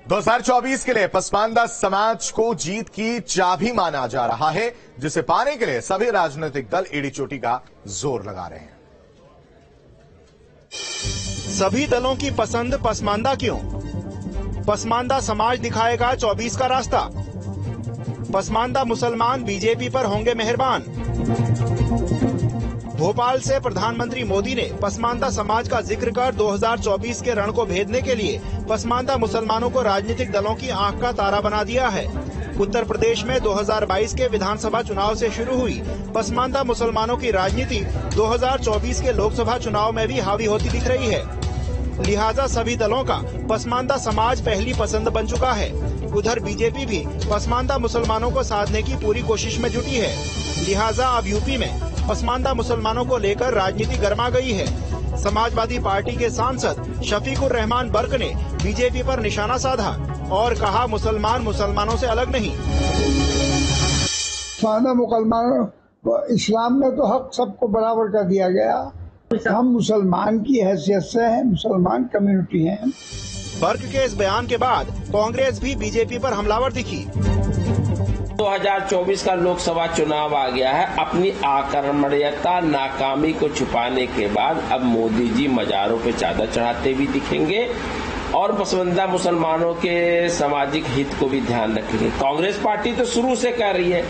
2024 के लिए पसमानदा समाज को जीत की चाबी माना जा रहा है, जिसे पाने के लिए सभी राजनीतिक दल एड़ी चोटी का जोर लगा रहे हैं। सभी दलों की पसंद पसमानदा क्यों? पसमानदा समाज दिखाएगा 24 का रास्ता। पसमानदा मुसलमान बीजेपी पर होंगे मेहरबान। भोपाल से प्रधानमंत्री मोदी ने पसमानदा समाज का जिक्र कर 2024 के रण को भेदने के लिए पसमानदा मुसलमानों को राजनीतिक दलों की आंख का तारा बना दिया है। उत्तर प्रदेश में 2022 के विधानसभा चुनाव से शुरू हुई पसमानदा मुसलमानों की राजनीति 2024 के लोकसभा चुनाव में भी हावी होती दिख रही है। लिहाजा सभी दलों का पसमानदा समाज पहली पसंद बन चुका है। उधर बीजेपी भी पसमानदा मुसलमानों को साधने की पूरी कोशिश में जुटी है। लिहाजा अब यूपी में पसमानदा मुसलमानों को लेकर राजनीति गर्मा गई है। समाजवादी पार्टी के सांसद शफीकुर रहमान बर्क ने बीजेपी पर निशाना साधा और कहा, मुसलमान मुसलमानों से अलग नहीं। मुसलमान इस्लाम में तो हक सबको बराबर कर दिया गया। हम मुसलमान की हैसियत से हैं, मुसलमान कम्युनिटी हैं। बर्क के इस बयान के बाद कांग्रेस भी बीजेपी पर हमलावर दिखी। 2024 का लोकसभा चुनाव आ गया है। अपनी आक्रामकता नाकामी को छुपाने के बाद अब मोदी जी मजारों पे चादर चढ़ाते भी दिखेंगे और पसमानदा मुसलमानों के सामाजिक हित को भी ध्यान रखेंगे। कांग्रेस पार्टी तो शुरू से कह रही है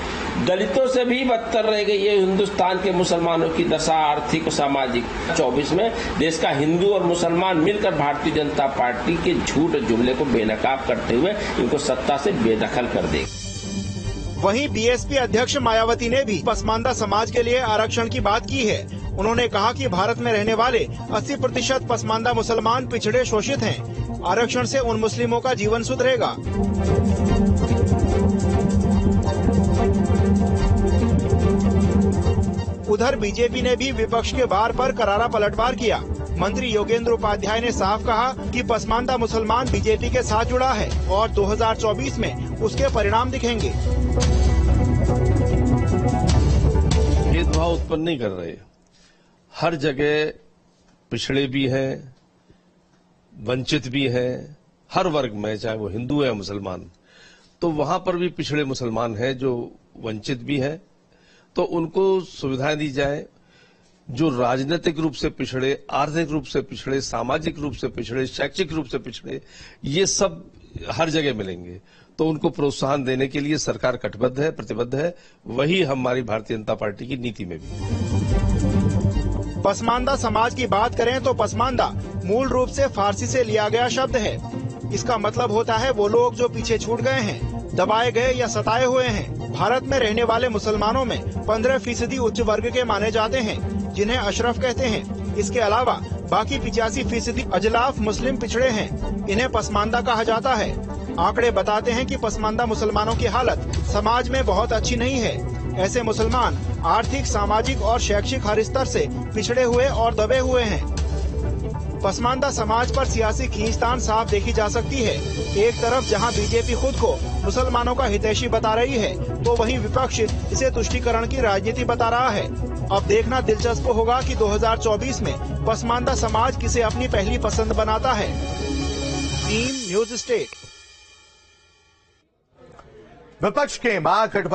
दलितों से भी बदतर रह गई है हिंदुस्तान के मुसलमानों की दशा, आर्थिक और सामाजिक। 24 में देश का हिंदू और मुसलमान मिलकर भारतीय जनता पार्टी के झूठ जुमले को बेनकाब करते हुए इनको सत्ता से बेदखल कर देगी। वहीं बीएसपी अध्यक्ष मायावती ने भी पसमानदा समाज के लिए आरक्षण की बात की है। उन्होंने कहा कि भारत में रहने वाले 80% पसमानदा मुसलमान पिछड़े शोषित हैं। आरक्षण से उन मुस्लिमों का जीवन सुधरेगा। उधर बीजेपी ने भी विपक्ष के वार पर करारा पलटवार किया। मंत्री योगेंद्र उपाध्याय ने साफ कहा कि पसमानदा मुसलमान बीजेपी के साथ जुड़ा है और 2024 में उसके परिणाम दिखेंगे। भेदभाव उत्पन्न नहीं कर रहे। हर जगह पिछड़े भी हैं, वंचित भी हैं, हर वर्ग में, चाहे वो हिंदू है या मुसलमान, तो वहां पर भी पिछड़े मुसलमान हैं जो वंचित भी हैं, तो उनको सुविधाएं दी जाए। जो राजनीतिक रूप से पिछड़े, आर्थिक रूप से पिछड़े, सामाजिक रूप से पिछड़े, शैक्षिक रूप से पिछड़े, ये सब हर जगह मिलेंगे। तो उनको प्रोत्साहन देने के लिए सरकार कटिबद्ध है, प्रतिबद्ध है। वही हमारी भारतीय जनता पार्टी की नीति में भी। पसमानदा समाज की बात करें तो पसमानदा मूल रूप से फारसी से लिया गया शब्द है। इसका मतलब होता है वो लोग जो पीछे छूट गए हैं, दबाए गए या सताए हुए हैं। भारत में रहने वाले मुसलमानों में 15% उच्च वर्ग के माने जाते हैं, जिन्हें अशरफ कहते हैं। इसके अलावा बाकी 85% अजलाफ मुस्लिम पिछड़े हैं, इन्हें पसमानदा कहा जाता है। आंकड़े बताते हैं कि पसमानदा मुसलमानों की हालत समाज में बहुत अच्छी नहीं है। ऐसे मुसलमान आर्थिक, सामाजिक और शैक्षिक हर स्तर से पिछड़े हुए और दबे हुए हैं। पसमानदा समाज पर सियासी खींचतान साफ देखी जा सकती है। एक तरफ जहां बीजेपी खुद को मुसलमानों का हितैषी बता रही है, तो वहीं विपक्ष इसे तुष्टीकरण की राजनीति बता रहा है। अब देखना दिलचस्प होगा कि 2024 में पसमानदा समाज किसे अपनी पहली पसंद बनाता है। Team news state. विपक्ष के महागठबंधन